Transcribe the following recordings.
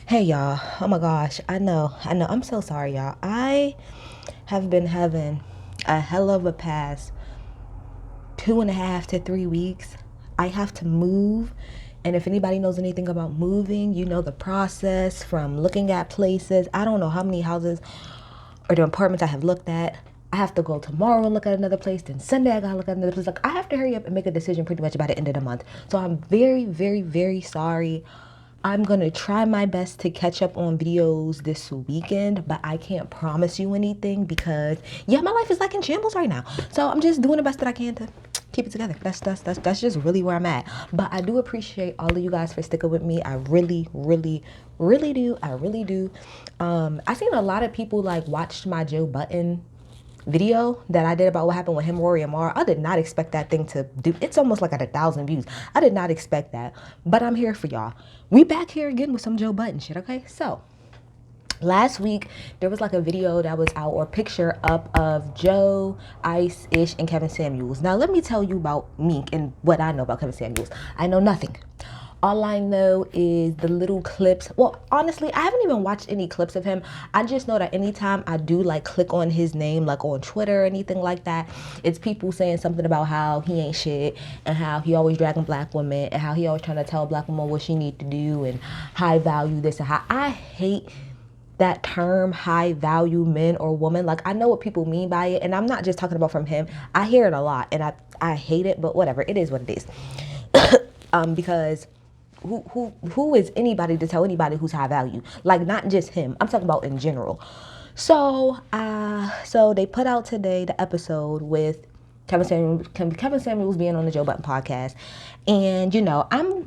Hey y'all, oh my gosh, I know, I'm so sorry y'all. I have been having a hell of a past 2.5 to 3 weeks. I have to move, and if anybody knows anything about moving, you know the process from looking at places. I don't know how many houses or the apartments I have looked at. I have to go tomorrow and look at another place, then Sunday I gotta look at another place. Like, I have to hurry up and make a decision pretty much by the end of the month. So I'm very, very, very sorry. I'm gonna try my best to catch up on videos this weekend, but I can't promise you anything because yeah, my life is like in shambles right now. So I'm just doing the best that I can to keep it together. That's just really where I'm at. But I do appreciate all of you guys for sticking with me. I really, really, really do. I really do. I seen a lot of people like watched my Joe Budden video that I did about what happened with him, Rory, and Mara. I did not expect that thing to do. It's almost like at 1,000 views. I did not expect that, but I'm here for y'all. We back here again with some Joe Budden shit. Okay, so last week there was like a video that was out or picture up of Joe, Ice, Ish, and Kevin Samuels. Now let me tell you about Meek and what I know about Kevin Samuels. I know nothing. All I know is the little clips. Well, honestly, I haven't even watched any clips of him. I just know that anytime I do like click on his name, like on Twitter or anything like that, it's people saying something about how he ain't shit and how he always dragging black women and how he always trying to tell black women what she need to do and high value this and how I hate that term high value men or woman. Like, I know what people mean by it, and I'm not just talking about from him. I hear it a lot and I hate it, but whatever, it is what it is. Because who is anybody to tell anybody who's high value? Like, not just him. I'm talking about in general. So they put out today the episode with Kevin Samuels being on the Joe Budden podcast, and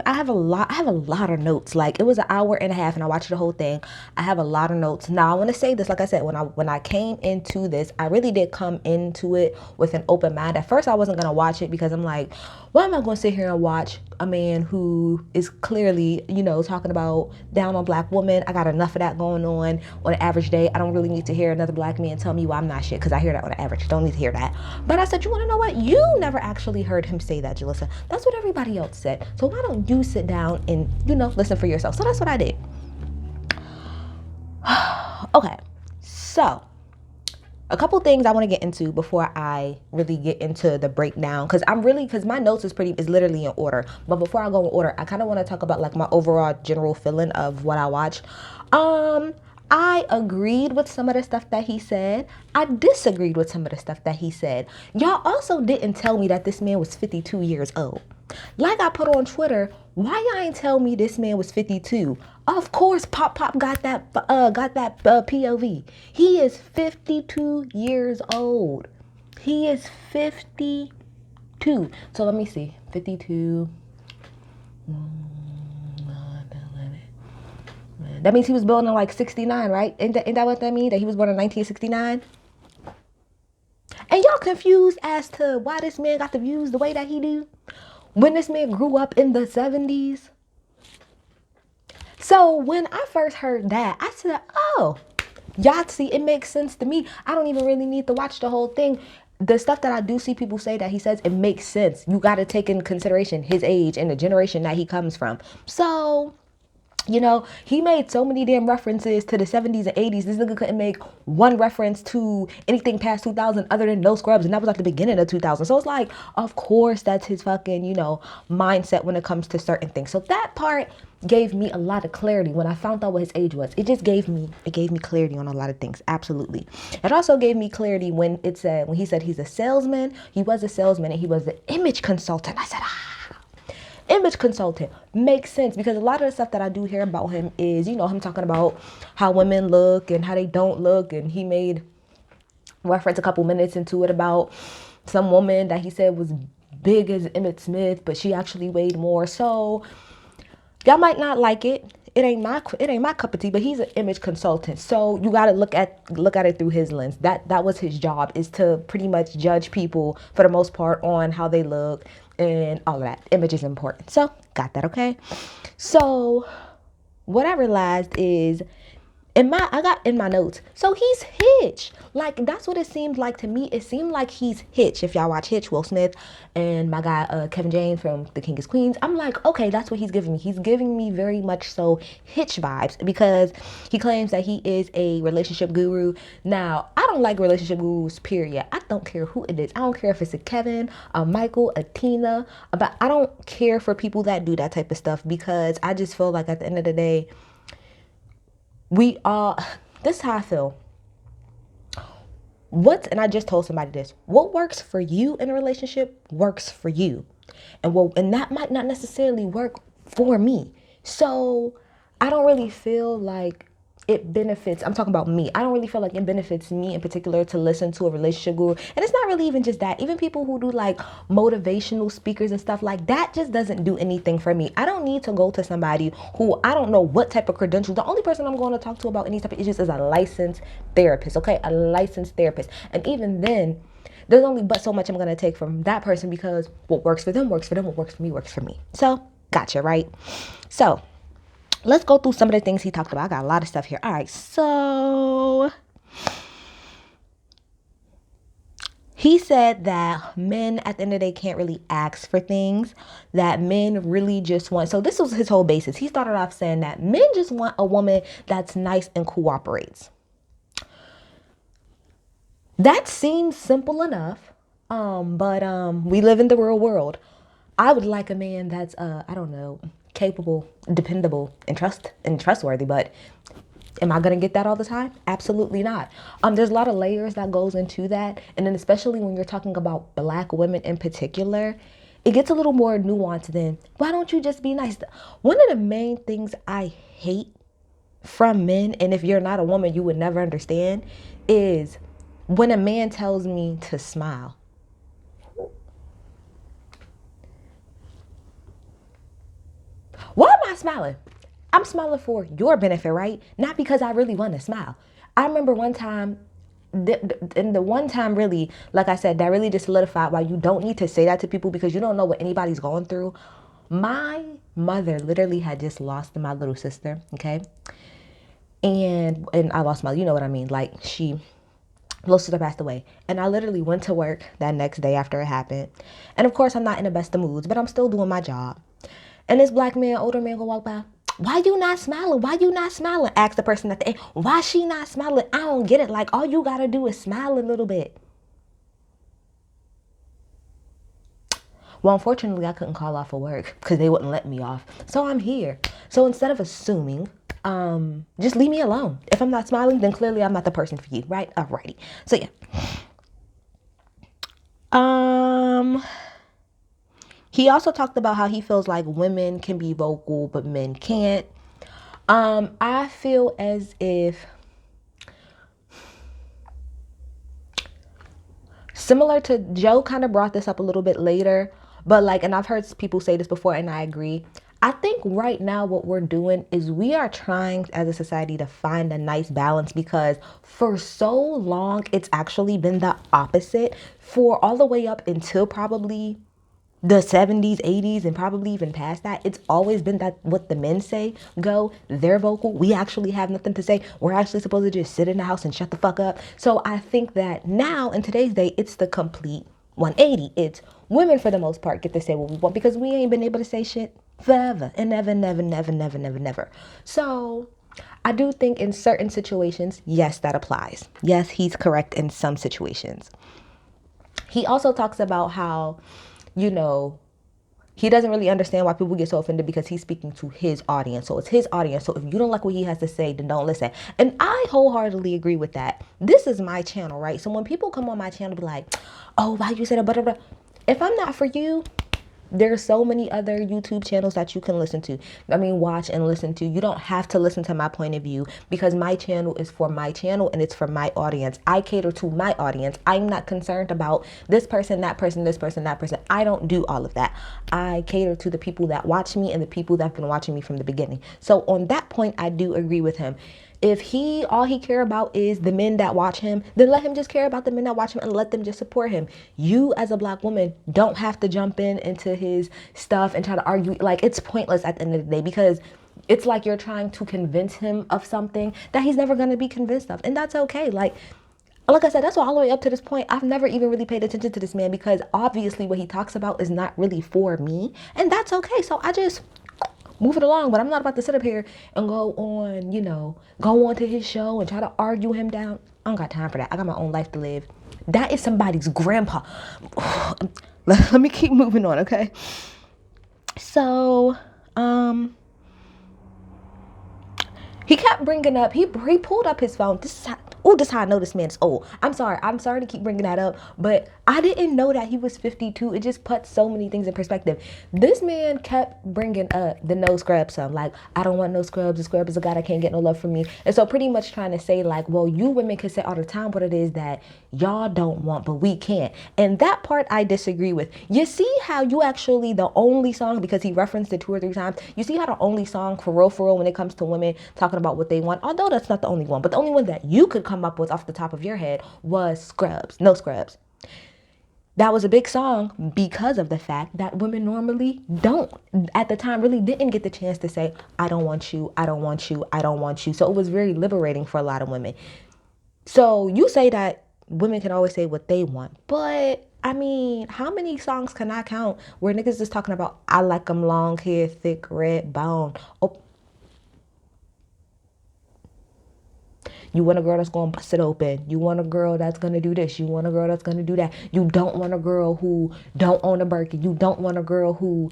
I have a lot of notes. Like, it was an hour and a half, and I watched the whole thing. I have a lot of notes. Now I want to say this, like I said, when I came into this, I really did come into it with an open mind. At first, I wasn't gonna watch it because I'm like, why am I going to sit here and watch a man who is clearly, talking about down on black women? I got enough of that going on an average day. I don't really need to hear another black man tell me why I'm not shit, because I hear that on the average. Don't need to hear that. But I said, you want to know what? You never actually heard him say that, Jalissa. That's what everybody else said. So why don't you sit down and, listen for yourself? So that's what I did. Okay. So a couple things I want to get into before I really get into the breakdown, because my notes is literally in order. But before I go in order, I kind of want to talk about like my overall general feeling of what I watched. I agreed with some of the stuff that he said. I disagreed with some of the stuff that he said. Y'all also didn't tell me that this man was 52 years old. Like I put on Twitter, why y'all ain't tell me this man was 52? Of course, Pop got that POV. He is 52 years old. He is 52. So let me see. 52. That means he was born in like 69, right? Ain't that what that means? That he was born in 1969? And y'all confused as to why this man got the views the way that he do? When this man grew up in the 70s? So when I first heard that, I said, oh, y'all see, it makes sense to me. I don't even really need to watch the whole thing. The stuff that I do see people say that he says, it makes sense. You got to take in consideration his age and the generation that he comes from. So, he made so many damn references to the 70s and 80s. This nigga couldn't make one reference to anything past 2000 other than No Scrubs. And that was like the beginning of 2000. So it's like, of course, that's his fucking, mindset when it comes to certain things. So that part gave me a lot of clarity when I found out what his age was. It gave me clarity on a lot of things. Absolutely. It also gave me clarity when he said he's a salesman. He was a salesman and he was an image consultant. I said, image consultant makes sense, because a lot of the stuff that I do hear about him is, him talking about how women look and how they don't look. And he made reference a couple minutes into it about some woman that he said was big as Emmett Smith, but she actually weighed more. So y'all might not like it. It ain't my cup of tea, but he's an image consultant. So you got to look at it through his lens. That was his job, is to pretty much judge people for the most part on how they look and all of that. Image is important. So got that, okay? So what I realized is I got in my notes. So he's Hitch. Like, that's what it seemed like to me. It seemed like he's Hitch. If y'all watch Hitch, Will Smith and my guy Kevin James from The King is Queens, I'm like, okay, that's what he's giving me. He's giving me very much so Hitch vibes, because he claims that he is a relationship guru. Now, I don't like relationship gurus, period. I don't care who it is. I don't care if it's a Kevin, a Michael, a Tina, but I don't care for people that do that type of stuff, because I just feel like at the end of the day, we all, this is how I feel. And I just told somebody this, what works for you in a relationship works for you. And that might not necessarily work for me. So I don't really feel like it benefits, I'm talking about me. I don't really feel like it benefits me in particular to listen to a relationship guru. And it's not really even just that. Even people who do like motivational speakers and stuff like that just doesn't do anything for me. I don't need to go to somebody who I don't know what type of credentials. The only person I'm going to talk to about any type of issues is a licensed therapist, okay? A licensed therapist. And even then, there's only but so much I'm going to take from that person, because what works for them works for them, what works for me works for me. So, gotcha, right? So, let's go through some of the things he talked about. I got a lot of stuff here. All right, so he said that men at the end of the day can't really ask for things, that men really just want, so this was his whole basis. He started off saying that men just want a woman that's nice and cooperates. That seems simple enough, but we live in the real world. I would like a man that's, I don't know, capable, dependable, and trustworthy, but am I going to get that all the time? Absolutely not. There's a lot of layers that goes into that. And then especially when you're talking about Black women in particular, it gets a little more nuanced than, why don't you just be nice? One of the main things I hate from men, and if you're not a woman, you would never understand, is when a man tells me to smile. Why am I smiling? I'm smiling for your benefit, right? Not because I really want to smile. I remember one time, and the one time really, like I said, that really just solidified why you don't need to say that to people, because you don't know what anybody's going through. My mother literally had just lost my little sister, okay? And I lost my, you know what I mean? Like, little sister passed away. And I literally went to work that next day after it happened. And of course, I'm not in the best of moods, but I'm still doing my job. And this Black man, older man, go walk by. Why you not smiling? Why you not smiling? Ask the person at the end, why she not smiling? I don't get it. Like, all you gotta do is smile a little bit. Well, unfortunately, I couldn't call off of work because they wouldn't let me off. So I'm here. So instead of assuming, just leave me alone. If I'm not smiling, then clearly I'm not the person for you, right? Alrighty. So yeah. He also talked about how he feels like women can be vocal, but men can't. I feel as if, similar to Joe kind of brought this up a little bit later, but like, and I've heard people say this before and I agree. I think right now what we're doing is we are trying as a society to find a nice balance, because for so long it's actually been the opposite. For all the way up until probably the 70s, 80s, and probably even past that, it's always been that what the men say go, they're vocal. We actually have nothing to say. We're actually supposed to just sit in the house and shut the fuck up. So I think that now in today's day, it's the complete 180. It's women for the most part get to say what we want, because we ain't been able to say shit forever and never. So I do think in certain situations, yes, that applies. Yes, he's correct in some situations. He also talks about how, you know, he doesn't really understand why people get so offended, because he's speaking to his audience. So it's his audience. So if you don't like what he has to say, then don't listen. And I wholeheartedly agree with that. This is my channel, right? So when people come on my channel, be like, oh, why you said that? If I'm not for you, there's so many other YouTube channels that you can watch and listen to. You don't have to listen to my point of view, because my channel is for my channel and it's for my audience. I cater to my audience. I'm not concerned about this person, that person, this person, that person. I don't do all of that. I cater to the people that watch me and the people that have been watching me from the beginning. So on that point, I do agree with him. If all he care about is the men that watch him, then let him just care about the men that watch him and let them just support him. You as a Black woman don't have to jump into his stuff and try to argue. Like, it's pointless at the end of the day, because it's like you're trying to convince him of something that he's never going to be convinced of. And that's okay. Like I said, that's why all the way up to this point, I've never even really paid attention to this man because obviously what he talks about is not really for me. And that's okay. So I just move it along. But I'm not about to sit up here and go on, go on to his show and try to argue him down. I don't got time for that. I got my own life to live. That is somebody's grandpa. Let me keep moving on, okay? So, he kept bringing up, he pulled up his phone. This is how I know this man is old. I'm sorry to keep bringing that up, but I didn't know that he was 52. It just puts so many things in perspective. This man kept bringing up the no scrub song. Like, I don't want no scrubs. A scrub is a guy that can't get no love from me. And so pretty much trying to say like, well, you women can say all the time what it is that y'all don't want, but we can't. And that part I disagree with. You see how you actually, the only song, because he referenced it 2 or 3 times, you see how the only song for real when it comes to women talking about what they want, although that's not the only one, but the only one that you could come up with off the top of your head was Scrubs, No Scrubs. That was a big song because of the fact that women normally don't, at the time, really didn't get the chance to say, I don't want you, I don't want you, I don't want you. So it was very liberating for a lot of women. So you say that women can always say what they want, but I mean, how many songs can I count where niggas just talking about, I like them long hair, thick, red bone? Oh, you want a girl that's going to bust it open. You want a girl that's going to do this. You want a girl that's going to do that. You don't want a girl who don't own a Birkin. You don't want a girl who,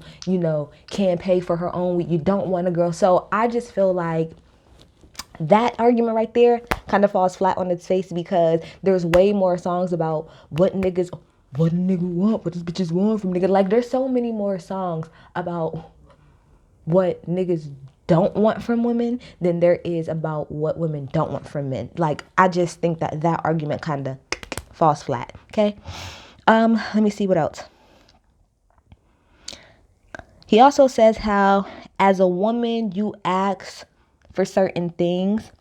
can't pay for her own weed. You don't want a girl. So I just feel like that argument right there kind of falls flat on its face because there's way more songs about what a nigga want, what these bitches want from nigga. Like, there's so many more songs about what niggas don't want from women than there is about what women don't want from men. Like, I just think that argument kind of falls flat. Okay. Let me see what else. He also says how as a woman you ask for certain things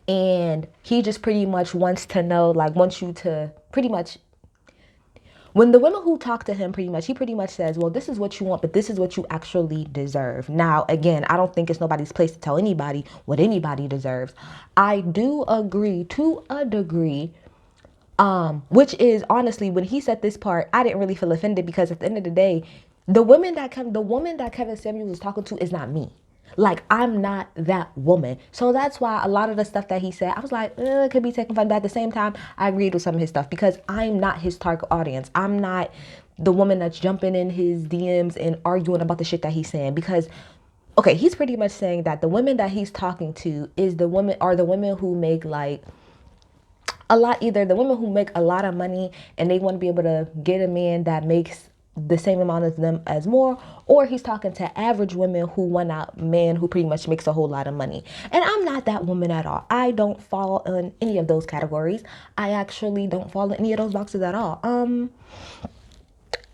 and he just pretty much wants to know, like, wants you to pretty much, when the women who talk to him, he pretty much says, well, this is what you want, but this is what you actually deserve. Now, again, I don't think it's nobody's place to tell anybody what anybody deserves. I do agree to a degree, which is honestly, when he said this part, I didn't really feel offended because at the end of the day, the woman that Kevin Samuels was talking to is not me. Like, I'm not that woman. So that's why a lot of the stuff that he said, I was like, it could be taken fun. But at the same time, I agreed with some of his stuff because I'm not his target audience. I'm not the woman that's jumping in his DMs and arguing about the shit that he's saying. Because, okay, he's pretty much saying that the women that he's talking to are the women who make like either the women who make a lot of money and they want to be able to get a man that makes the same amount as them as more, or he's talking to average women who want a man who pretty much makes a whole lot of money. And I'm not that woman at all. I don't fall in any of those categories. I actually don't fall in any of those boxes at all.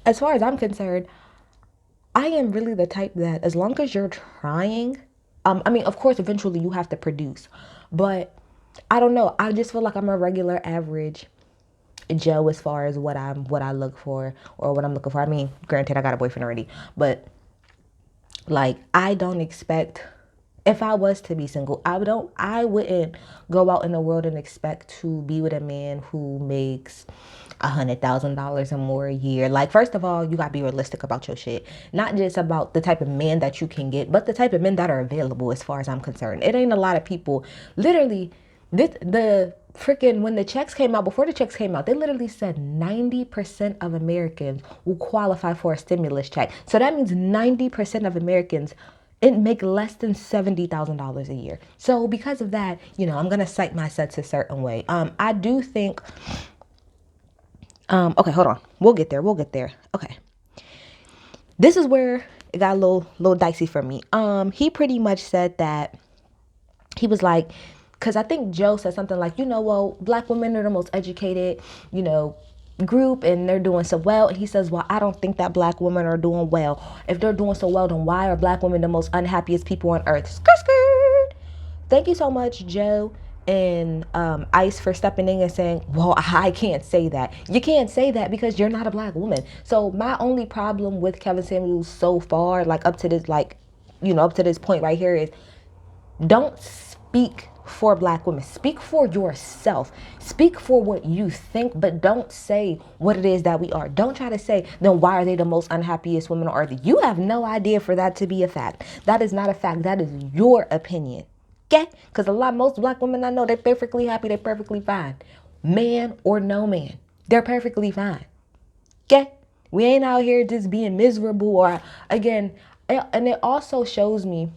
As far as I'm concerned, I am really the type that as long as you're trying, I mean, of course, eventually you have to produce, but I don't know. I just feel like I'm a regular average Joe as far as what I look for or what I'm looking for. I mean, granted, I got a boyfriend already, but like, I don't expect, if I was to be single, I wouldn't go out in the world and expect to be with a man who makes $100,000 or more a year. Like, first of all, you gotta be realistic about your shit. Not just about the type of men that you can get, but the type of men that are available as far as I'm concerned. It ain't a lot of people. Literally, the freaking, when the checks came out, before the checks came out, they literally said 90% of Americans will qualify for a stimulus check. So that means 90% of Americans make less than $70,000 a year. So because of that, I'm going to cite my sets a certain way. I do think, okay, hold on. We'll get there. Okay. This is where it got a little dicey for me. He pretty much said that he was like, because I think Joe said something like, well, black women are the most educated, group and they're doing so well. And he says, well, I don't think that black women are doing well. If they're doing so well, then why are black women the most unhappiest people on earth? Skirt, skirt. Thank you so much, Joe and Ice, for stepping in and saying, well, I can't say that. You can't say that because you're not a black woman. So my only problem with Kevin Samuels so far, like up to this, up to this point right here is, Don't speak for black women. Speak for yourself. Speak for what you think, but don't say what it is that we are. Don't try to say, then why are they the most unhappiest women on earth? You have no idea for that to be a fact. That is not a fact. That is your opinion. Okay? Because most black women I know, they're perfectly happy. They're perfectly fine. Man or no man. They're perfectly fine. Okay? We ain't out here just being miserable or, again, and it also shows me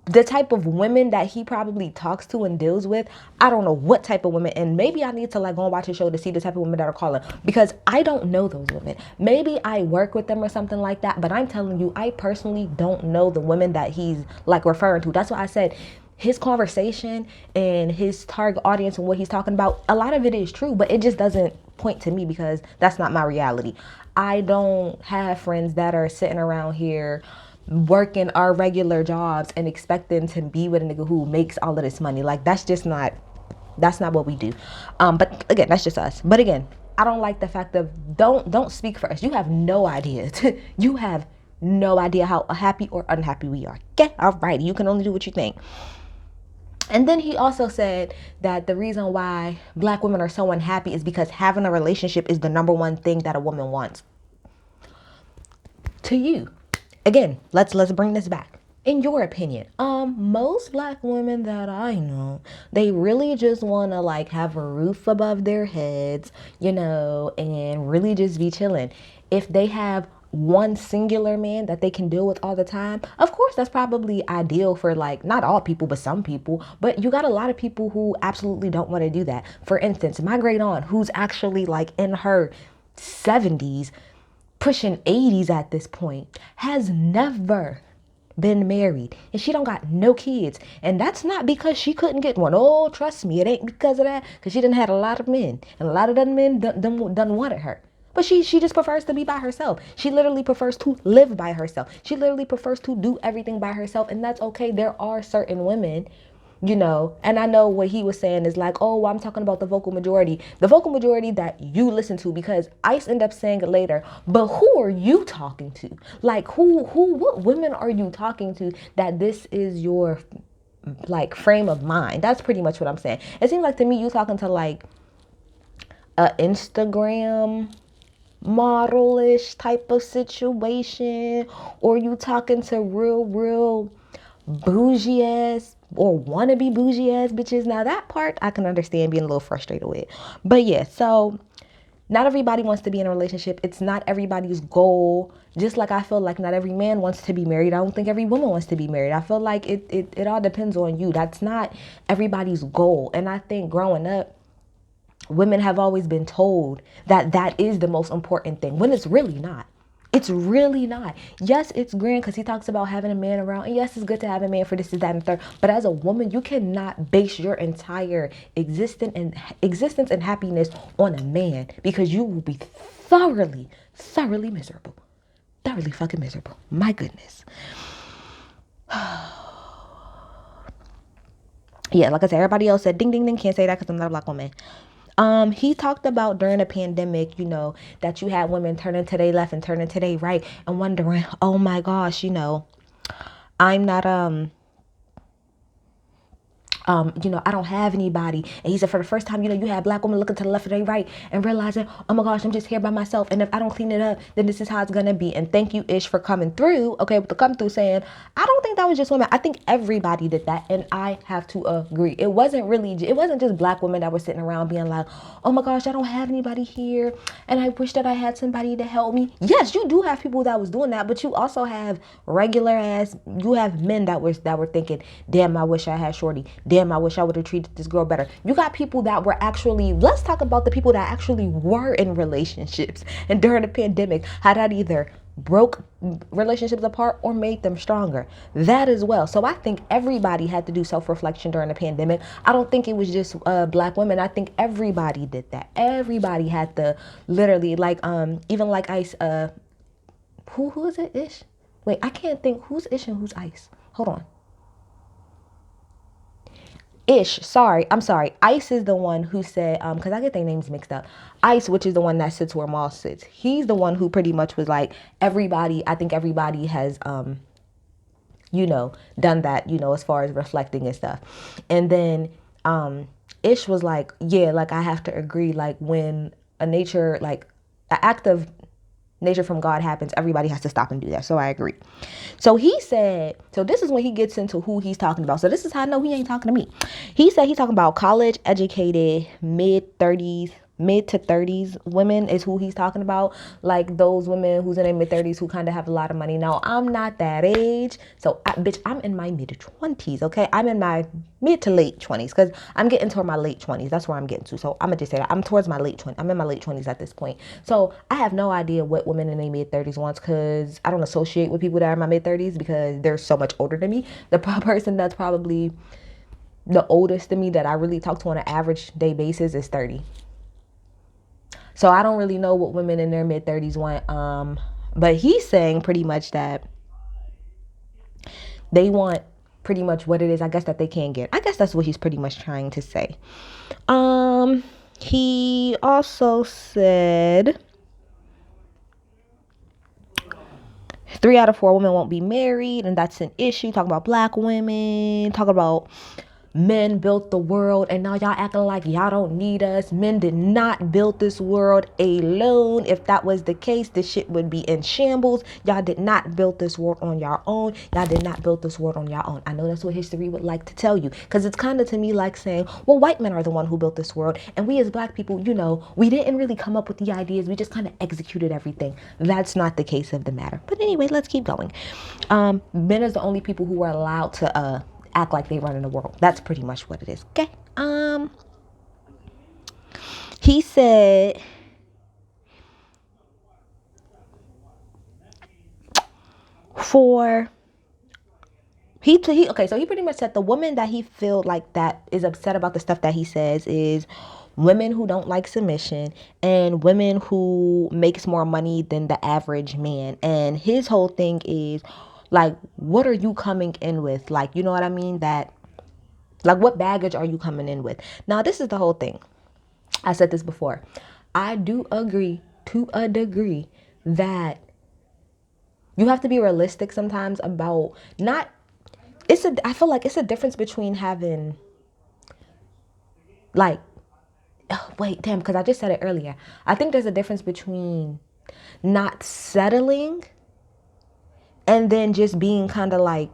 the type of women that he probably talks to and deals with. I don't know what type of women, and maybe I need to like go and watch a show to see the type of women that are calling, because I don't know those women. Maybe I work with them or something like that, but I'm telling you, I personally don't know the women that he's like referring to. That's why I said his conversation and his target audience and what he's talking about, a lot of it is true, but it just doesn't point to me because that's not my reality. I don't have friends that are sitting around here working our regular jobs and expecting to be with a nigga who makes all of this money. Like, that's not what we do. But again, that's just us. But again, I don't like the fact of don't speak for us. You have no idea. You have no idea how happy or unhappy we are. Okay, all right. You can only do what you think. And then he also said that the reason why black women are so unhappy is because having a relationship is the number one thing that a woman wants. To you, again, let's bring this back. In your opinion, most black women that I know, they really just want to like have a roof above their heads, and really just be chilling. If they have one singular man that they can deal with all the time, of course that's probably ideal for like not all people but some people. But you got a lot of people who absolutely don't want to do that. For instance, my great aunt, who's actually like in her 70s, pushing 80s at this point, has never been married, and she don't got no kids. And that's not because she couldn't get one. Oh, trust me, it ain't because of that, because she done had a lot of men, and a lot of them men done wanted her. But she just prefers to be by herself. She literally prefers to live by herself. She literally prefers to do everything by herself, and that's okay. There are certain women, and I know what he was saying is like, oh, I'm talking about the vocal majority that you listen to, because Ice ended up saying it later. But who are you talking to? Like, what women are you talking to that this is your like frame of mind? That's pretty much what I'm saying. It seems like to me you talking to like a Instagram model-ish type of situation, or you talking to real bougie ass or wannabe bougie ass bitches. Now that part I can understand being a little frustrated with. But yeah, so not everybody wants to be in a relationship. It's not everybody's goal. Just like I feel like not every man wants to be married. I don't think every woman wants to be married. I feel like it all depends on you. That's not everybody's goal. And I think growing up, women have always been told that that is the most important thing, when it's really not. It's really not. Yes, it's grand because he talks about having a man around. And yes, it's good to have a man for this, is that, and third. But as a woman, you cannot base your entire existence and happiness on a man, because you will be thoroughly miserable. Thoroughly fucking miserable. My goodness. Yeah, like I said, everybody else said ding, ding, ding. Can't say that because I'm not a black woman. He talked about during the pandemic, that you had women turning to their left and turning to their right and wondering, oh my gosh, I'm not, I don't have anybody. And he said for the first time, you had black women looking to the left and the right and realizing, oh my gosh, I'm just here by myself. And if I don't clean it up, then this is how it's going to be. And thank you, Ish, for coming through. Okay, with the come through saying, I don't think that was just women. I think everybody did that. And I have to agree. It wasn't just black women that were sitting around being like, oh my gosh, I don't have anybody here. And I wish that I had somebody to help me. Yes, you do have people that was doing that, but you also have you have men that were thinking, damn, I wish I had shorty. Damn, I wish I would have treated this girl better. You got people that were actually, let's talk about the people that actually were in relationships. And during the pandemic, how that either broke relationships apart or made them stronger. That as well. So I think everybody had to do self-reflection during the pandemic. I don't think it was just black women. I think everybody did that. Everybody had to literally, like, even like Ice, who is it? Ish? Wait, I can't think. Who's Ish and who's Ice? Hold on. I'm sorry. Ice is the one who said, because I get their names mixed up. Ice, which is the one that sits where Maul sits. He's the one who pretty much was like, I think everybody has done that, as far as reflecting and stuff. And then Ish was like, yeah, like I have to agree, like when an act of nature from God happens, everybody has to stop and do that. So I agree. So he said, so this is when he gets into who he's talking about. So this is how I know he ain't talking to me. He said he's talking about college educated mid to 30s women is who he's talking about. Like those women who's in their mid 30s who kind of have a lot of money. Now, I'm not that age. So, bitch, I'm in my mid 20s, okay? I'm in my mid to late 20s because I'm getting toward my late 20s. That's where I'm getting to. So, I'm going to just say that. I'm towards my late 20s. I'm in my late 20s at this point. So, I have no idea what women in their mid 30s wants because I don't associate with people that are in my mid 30s because they're so much older than me. The person that's probably the oldest than me that I really talk to on an average day basis is 30. So I don't really know what women in their mid 30s want. But he's saying pretty much that they want pretty much what it is, I guess, that they can't get. I guess that's what he's pretty much trying to say. He also said 3 out of 4 women won't be married, and that's an issue. Talking about black women, talking about men built the world and now y'all acting like y'all don't need us. Men did not build this world alone. If that was the case, this shit would be in shambles. Y'all did not build this world on your own. Y'all did not build this world on your own. I know that's what history would like to tell you, because it's kind of to me like saying, well, white men are the one who built this world, and we as black people, we didn't really come up with the ideas. We just kind of executed everything. That's not the case of the matter. But anyway, let's keep going. Men is the only people who are allowed to act like they run in the world. That's pretty much what it is. Okay. He said so he pretty much said the woman that he feel like that is upset about the stuff that he says is women who don't like submission and women who makes more money than the average man. And his whole thing is like, what are you coming in with? Like, you know what I mean? That, like, what baggage are you coming in with? Now, this is the whole thing. I said this before. I do agree to a degree that you have to be realistic sometimes about I feel like it's a difference between having like, oh, wait, damn, because I just said it earlier. I think there's a difference between not settling and then just being kind of like,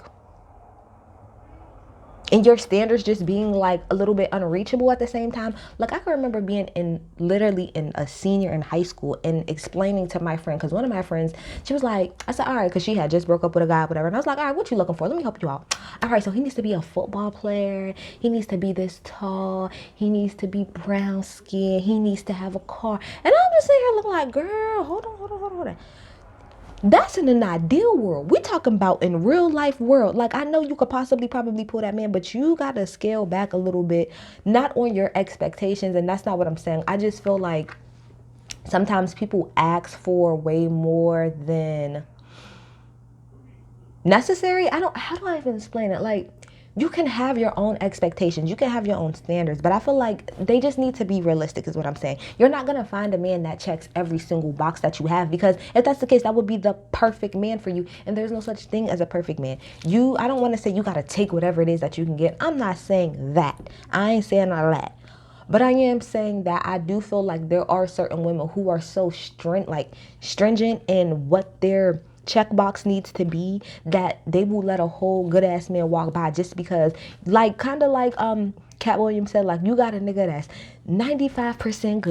and your standards just being like a little bit unreachable at the same time. Like I can remember being literally a senior in high school and explaining to my friend, because one of my friends, she was like, I said, all right, because she had just broke up with a guy, whatever. And I was like, all right, what you looking for? Let me help you out. All right, so he needs to be a football player. He needs to be this tall. He needs to be brown skin. He needs to have a car. And I'm just sitting here looking like, girl, hold on. That's in an ideal world. We're talking about in real life world. Like, I know you could probably pull that man, but you got to scale back a little bit, not on your expectations. And that's not what I'm saying. I just feel like sometimes people ask for way more than necessary. How do I even explain it? Like, you can have your own expectations. You can have your own standards, but I feel like they just need to be realistic is what I'm saying. You're not going to find a man that checks every single box that you have, because if that's the case, that would be the perfect man for you. And there's no such thing as a perfect man. I don't want to say you got to take whatever it is that you can get. I'm not saying that. I ain't saying all that. But I am saying that I do feel like there are certain women who are so stringent in what their checkbox needs to be, that they will let a whole good ass man walk by just because, like, kind of like Cat Williams said, like, you got a nigga that's 95%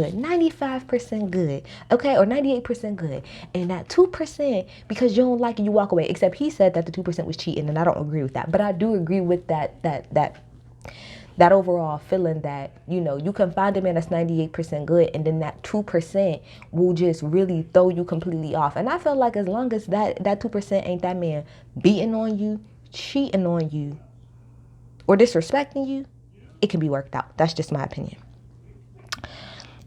good, okay, or 98% good, and that 2%, because you don't like it, you walk away. Except he said that the 2% was cheating, and I don't agree with that. But I do agree with that overall feeling that, you can find a man that's 98% good, and then that 2% will just really throw you completely off. And I feel like as long as that 2% ain't that man beating on you, cheating on you, or disrespecting you, it can be worked out. That's just my opinion.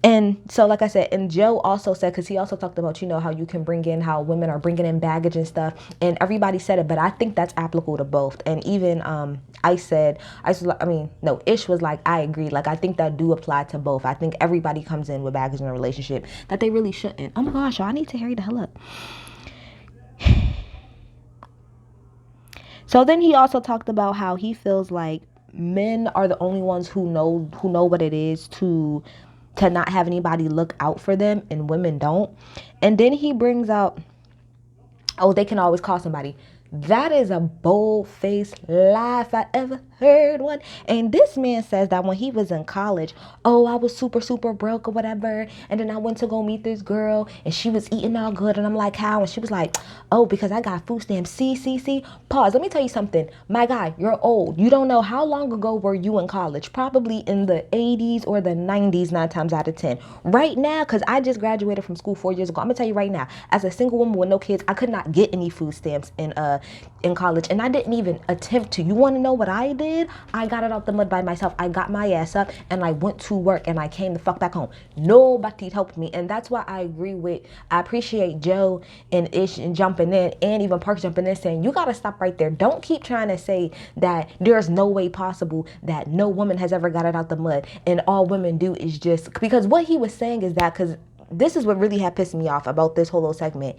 And so, like I said, and Joe also said, because he also talked about, how you can bring in, how women are bringing in baggage and stuff. And everybody said it, but I think that's applicable to both. And even Ish was like, I agree. Like, I think that do apply to both. I think everybody comes in with baggage in a relationship that they really shouldn't. Oh my gosh, y'all, I need to hurry the hell up. So then he also talked about how he feels like men are the only ones who know what it is to not have anybody look out for them, and women don't. And then he brings out, oh, they can always call somebody. That is a bold-faced lie if I ever heard one. And this man says that when he was in college, oh, I was super, super broke or whatever. And then I went to go meet this girl and she was eating all good. And I'm like, how? And she was like, oh, because I got food stamps. See. Pause. Let me tell you something. My guy, you're old. You don't know how long ago were you in college? Probably in the 80s or the 90s, 9 times out of 10. Right now, because I just graduated from school 4 years ago. I'm going to tell you right now, as a single woman with no kids, I could not get any food stamps in college, and I didn't even attempt to. You want to know what I did? I got it out the mud by myself. I got my ass up and I went to work and I came the fuck back home. Nobody helped me, and that's why I appreciate Joe and Ish and jumping in, and even Parks jumping in, saying you gotta stop right there. Don't keep trying to say that there's no way possible that no woman has ever got it out the mud and all women do is just, because what he was saying is that, because this is what really had pissed me off about this whole little segment.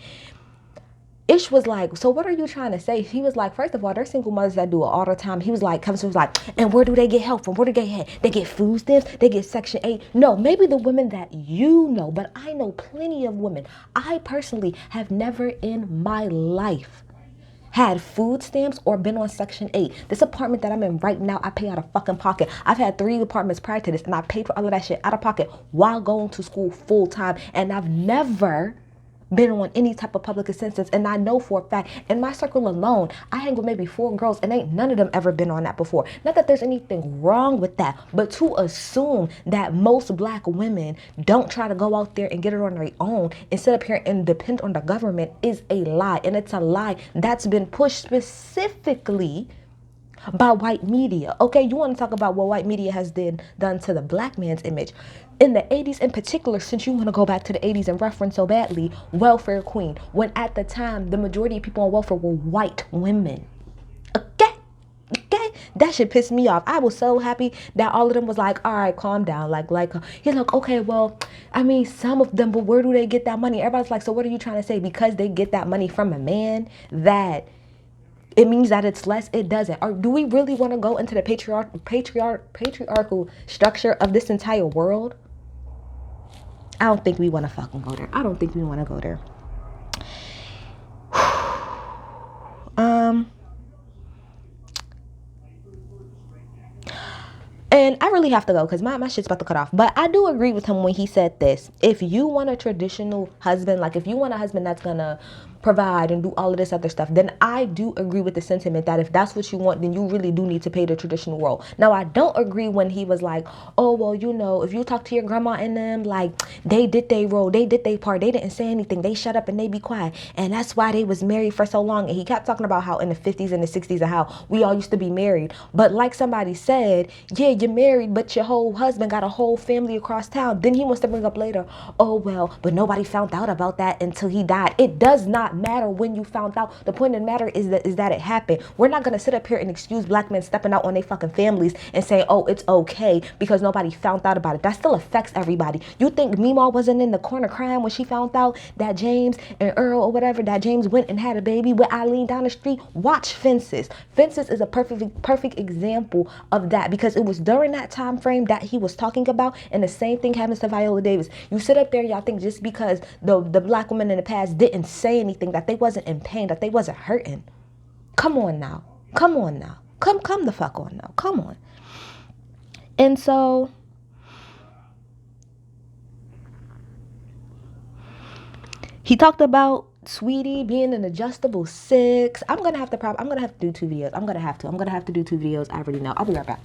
Ish was like, so what are you trying to say? He was like, first of all, there's single mothers that do it all the time. He was like, Kevin was like, and where do they get help from? Where do they get? They get food stamps? They get Section 8? No, maybe the women that you know, but I know plenty of women. I personally have never in my life had food stamps or been on Section 8. This apartment that I'm in right now, I pay out of fucking pocket. I've had 3 apartments prior to this, and I paid for all of that shit out of pocket while going to school full time, and I've never been on any type of public assistance. And I know for a fact, in my circle alone, I hang with maybe 4 girls and ain't none of them ever been on that before. Not that there's anything wrong with that, but to assume that most black women don't try to go out there and get it on their own and sit up here and depend on the government is a lie. And it's a lie that's been pushed specifically by white media. Okay, you want to talk about what white media has done to the black man's image. In the 80s in particular, since you want to go back to the 80s and reference so badly, welfare queen, when at the time the majority of people on welfare were white women. Okay, that shit pissed me off. I was so happy that all of them was like, all right, calm down. He's like, okay, well, I mean, some of them, but where do they get that money? Everybody's like, so what are you trying to say? Because they get that money from a man, that it means that it's less? It doesn't. Or do we really want to go into the patriarchal structure of this entire world? I don't think we want to fucking go there. I don't think we want to go there. And I really have to go because my shit's about to cut off. But I do agree with him when he said this. If you want a traditional husband, like if you want a husband that's going to provide and do all of this other stuff, then I do agree with the sentiment that if that's what you want, then you really do need to pay the traditional role. Now, I don't agree when he was like, oh, well, you know, if you talk to your grandma and them, like, they did their role, they did their part, they didn't say anything, they shut up and they be quiet, and that's why they was married for so long. And he kept talking about how in the 50s and the 60s and how we all used to be married. But like somebody said, yeah, you're married, but your whole husband got a whole family across town. Then he wants to bring up later, oh, well, but nobody found out about that until he died. It does not matter when you found out. The point of the matter is that it happened. We're not going to sit up here and excuse black men stepping out on their fucking families and say, oh, it's okay because nobody found out about it. That still affects everybody. You think Meemaw wasn't in the corner crying when she found out that James and Earl or whatever, that James went and had a baby with Eileen down the street? Watch Fences. Fences is a perfect example of that, because it was during that time frame that he was talking about, and the same thing happens to Viola Davis. You sit up there and y'all think just because the black women in the past didn't say anything, that they wasn't in pain, that they wasn't hurting. Come on now. Come the fuck on now. Come on. And so he talked about Sweetie being an adjustable 6. I'm gonna have to do 2 videos. I'm gonna have to do 2 videos. I already know. I'll be right back.